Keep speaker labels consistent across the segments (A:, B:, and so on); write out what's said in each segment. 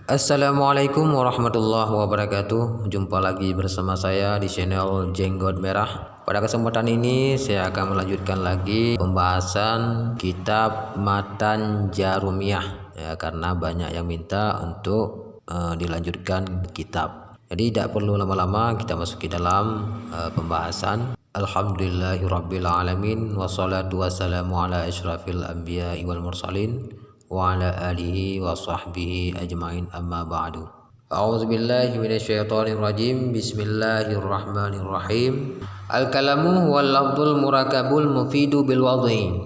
A: Assalamualaikum warahmatullahi wabarakatuh. Jumpa lagi bersama saya di channel Jenggot Merah. Pada kesempatan ini saya akan melanjutkan lagi pembahasan kitab Matan Jarumiyah ya, karena banyak yang minta untuk dilanjutkan kitab. Jadi tidak perlu lama-lama, kita masuk ke dalam pembahasan. Alhamdulillahirabbil alamin wassalatu wassalamu ala asyrafil anbiya'i wal mursalin wa ala alihi wa sahbihi ajmain, amma ba'du. A'udzu billahi minasyaitonir rajim. Bismillahirrahmanirrahim. Al-kalamu wal lafdzul murakabul mufidu bil wadhi.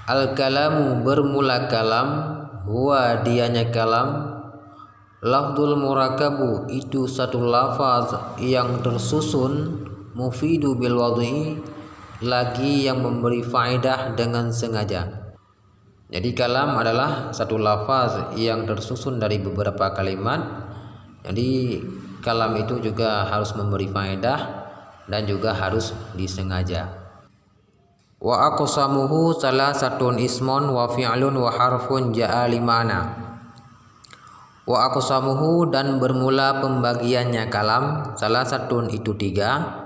A: Al-kalamu bermula kalam, huwa dianya kalam, lafdzul murakabu itu satu lafaz yang tersusun, mufidu bil wadhi lagi yang memberi faedah dengan sengaja. Jadi kalam adalah satu lafaz yang tersusun dari beberapa kalimat. Jadi kalam itu juga harus memberi faedah dan juga harus disengaja. Wa aqsamuhu salasatun ismun wa fi'lun wa harfun ja'a limana. Wa aqsamuhu dan bermula pembagiannya kalam, salasatun itu tiga,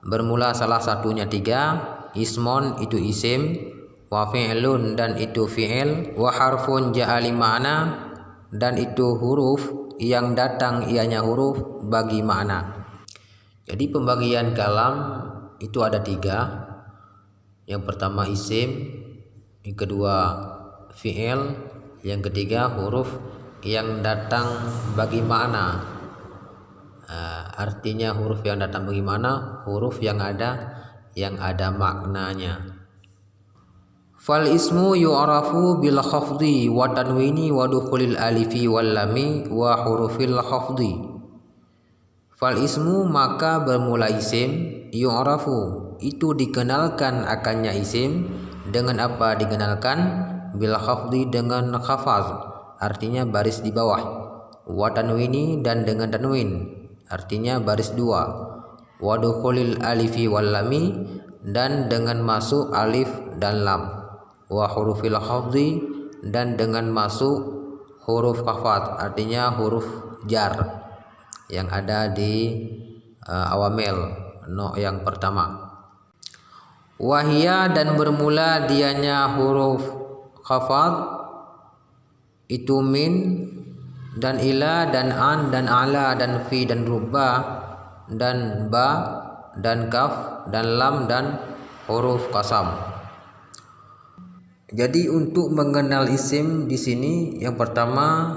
A: bermula salah satunya tiga, ismun itu isim, wa fi'lun dan itu fi'il, wa harfun ja'ali ma'na dan itu huruf yang datang ianya huruf bagi makna. Jadi pembagian kalam itu ada tiga. Yang pertama isim, yang kedua fi'il, yang ketiga huruf yang datang bagi makna. Artinya huruf yang datang bagi makna, huruf yang ada maknanya. Fal ismu yu'rafu bil khafdi wa tanwini wa dukhulil alifi wal lami wa hurufil khafdi. Fal ismu maka bermula isim, yu'rafu itu dikenalkan akannya isim dengan apa dikenalkan? Bil khafdi dengan khafaz, artinya baris di bawah. Wa tanwini dan dengan tanwin, artinya baris dua. Wa dukhulil alifi wal lami dan dengan masuk alif dan lam. Wa hurufil khafdi dan dengan masuk huruf khafat, artinya huruf jar yang ada di awamil no yang pertama. Wahia dan bermula dianya huruf khafat itu min dan ila dan an dan ala dan fi dan rubba dan ba dan kaf dan lam dan huruf qasam. Jadi untuk mengenal isim di sini yang pertama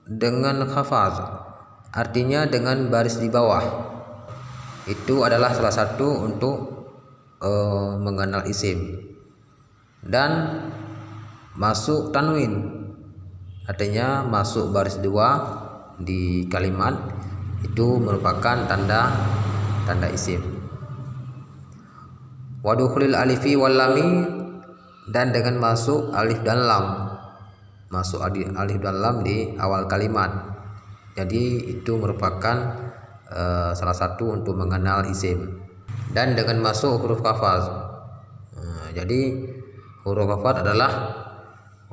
A: dengan khafaz, artinya dengan baris di bawah. Itu adalah salah satu untuk mengenal isim. Dan masuk tanwin, artinya masuk baris dua di kalimat, itu merupakan tanda isim. Wa dukhulil alifi wal lami dan dengan masuk alif dan lam, masuk alif dan lam di awal kalimat. Jadi itu merupakan salah satu untuk mengenal isim. Dan dengan masuk huruf khafaz. Jadi huruf khafaz adalah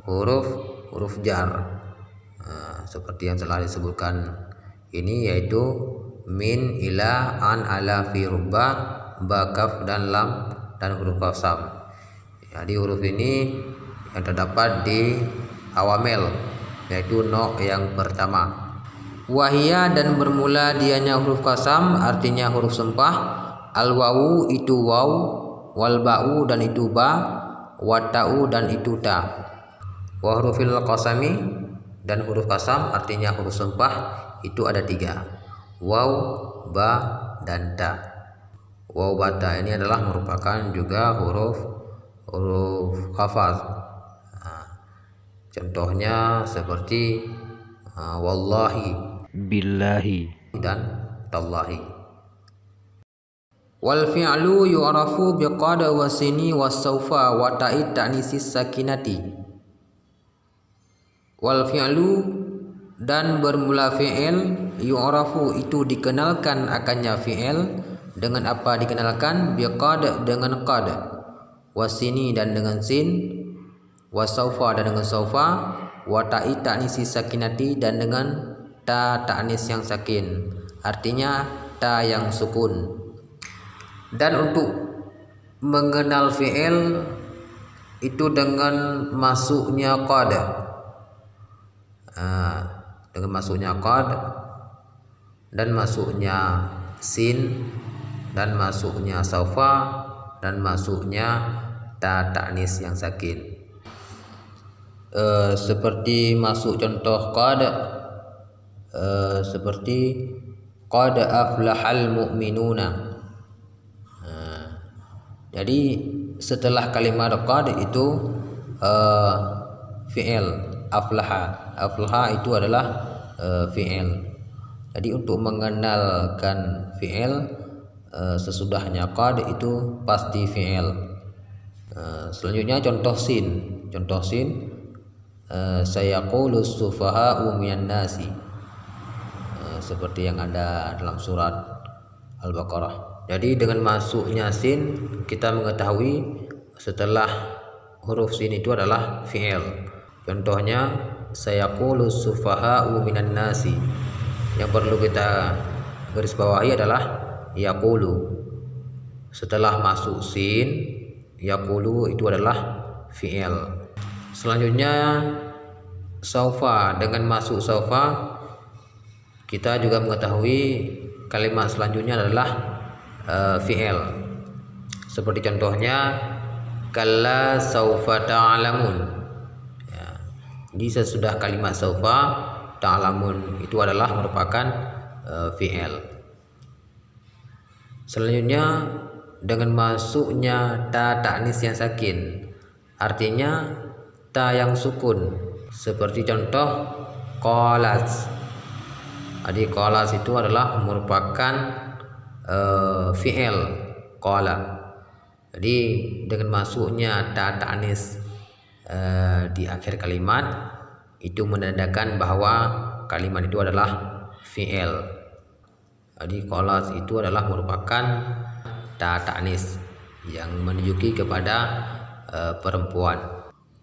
A: huruf jar, seperti yang telah disebutkan ini, yaitu min, ila, an, ala, fi, rubba, ba, kaf dan lam dan huruf qasam. Jadi huruf ini yang terdapat di awamil, yaitu no yang pertama. Wahia dan bermula dianya huruf qasam, artinya huruf sempah. Al wawu itu waw, wal ba'u dan itu ba, wa ta'u dan itu ta. Wa hurufil qasami dan huruf qasam artinya huruf sempah itu ada tiga, waw, ba dan ta. Waw, ba, ta ini adalah merupakan juga huruf khafaz. Contohnya seperti wallahi, billahi dan tallahi. Wal fi'lu yu'rafu biqad wa sini was saufa wa ta'id ta'nisis sakinati. Wal fi'lu dan bermula fi'il, yu'rafu itu dikenalkan akannya fi'il dengan apa dikenalkan? Biqad dengan qad, wasini dan dengan sin, wasaufa dan dengan saufa, wa ta'i ta'nisi sakinati dan dengan ta ta'nis yang sakin, artinya ta yang sukun. Dan untuk mengenal fi'il itu dengan masuknya qad, dengan masuknya qad dan masuknya sin dan masuknya saufa dan masuknya ta ta'nis yang sakin. Seperti masuk contoh qad, seperti qad aflahal mu'minuna. Jadi setelah kalimat qad itu fi'il aflaha. Aflaha itu adalah fi'il. Jadi untuk mengenalkan fi'il sesudahnya qad itu pasti fi'il. Selanjutnya contoh sin. Contoh sin, sayaqulu sufaha'u minan nasi, seperti yang ada dalam surat Al-Baqarah. Jadi dengan masuknya sin kita mengetahui setelah huruf sin itu adalah fi'il. Contohnya sayaqulu sufaha'u minan nasi. Yang perlu kita garis bawahi adalah yaqulu. Setelah masuk sin, yaqulu itu adalah fi'il. Selanjutnya saufa. Dengan masuk saufa kita juga mengetahui kalimat selanjutnya adalah fi'il. Seperti contohnya kalla saufa ta'lamun. Jadi sesudah kalimat saufa ta'lamun itu adalah merupakan fi'il. Selanjutnya dengan masuknya ta ta'nis yang sakin, artinya ta yang sukun. Seperti contoh qalas. Jadi qalas itu adalah merupakan fi'il qala. Jadi dengan masuknya ta ta'nis di akhir kalimat itu menandakan bahwa kalimat itu adalah fi'il. Jadi qalas itu adalah merupakan ta ta'nis yang menunjuki kepada perempuan.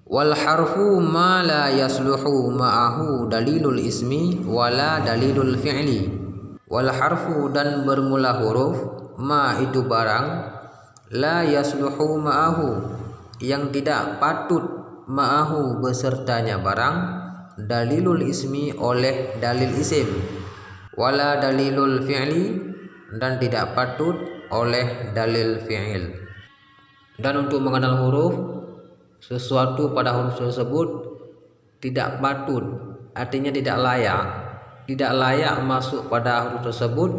A: Wal harfu ma la yasluhu ma'ahu dalilul ismi wala dalilul fi'li. Wal harfu dan bermula huruf, ma itu barang, la yasluhu ma'ahu yang tidak patut, ma'ahu besertanya barang, dalilul ismi oleh dalil isim, wala dalilul fi'li dan tidak patut oleh dalil fi'il. Dan untuk mengenal huruf, sesuatu pada huruf tersebut tidak patut, artinya tidak layak. Tidak layak masuk pada huruf tersebut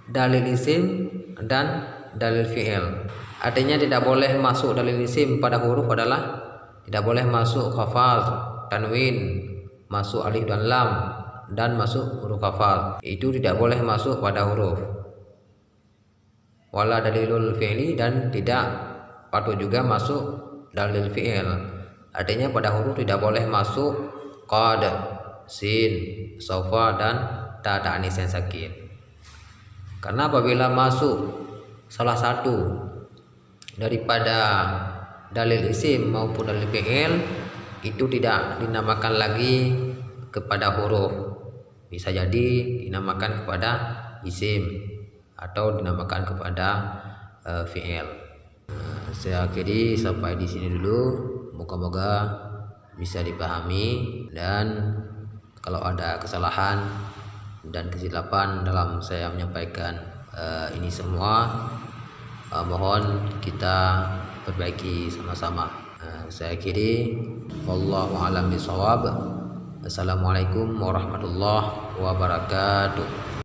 A: dalil isim dan dalil fi'il. Artinya tidak boleh masuk dalil isim pada huruf adalah tidak boleh masuk khafaz, tanwin, masuk alif dan lam, dan masuk huruf khafaz. Itu tidak boleh masuk pada huruf. Wala dalilul fi'li dan tidak patut juga masuk dalil fi'il. Artinya pada huruf tidak boleh masuk qad, sin, saufa dan ta ta'nis yang sakin. Karena apabila masuk salah satu daripada dalil isim maupun dalil fi'il itu tidak dinamakan lagi kepada huruf. Bisa jadi dinamakan kepada isim atau dinamakan kepada fi'il. Saya akhiri sampai di sini dulu. Moga-moga bisa dipahami, dan kalau ada kesalahan dan kesilapan dalam saya menyampaikan ini semua, mohon kita perbaiki sama-sama. Saya akhiri, wallahu a'lam bishawab. Assalamualaikum warahmatullahi wabarakatuh.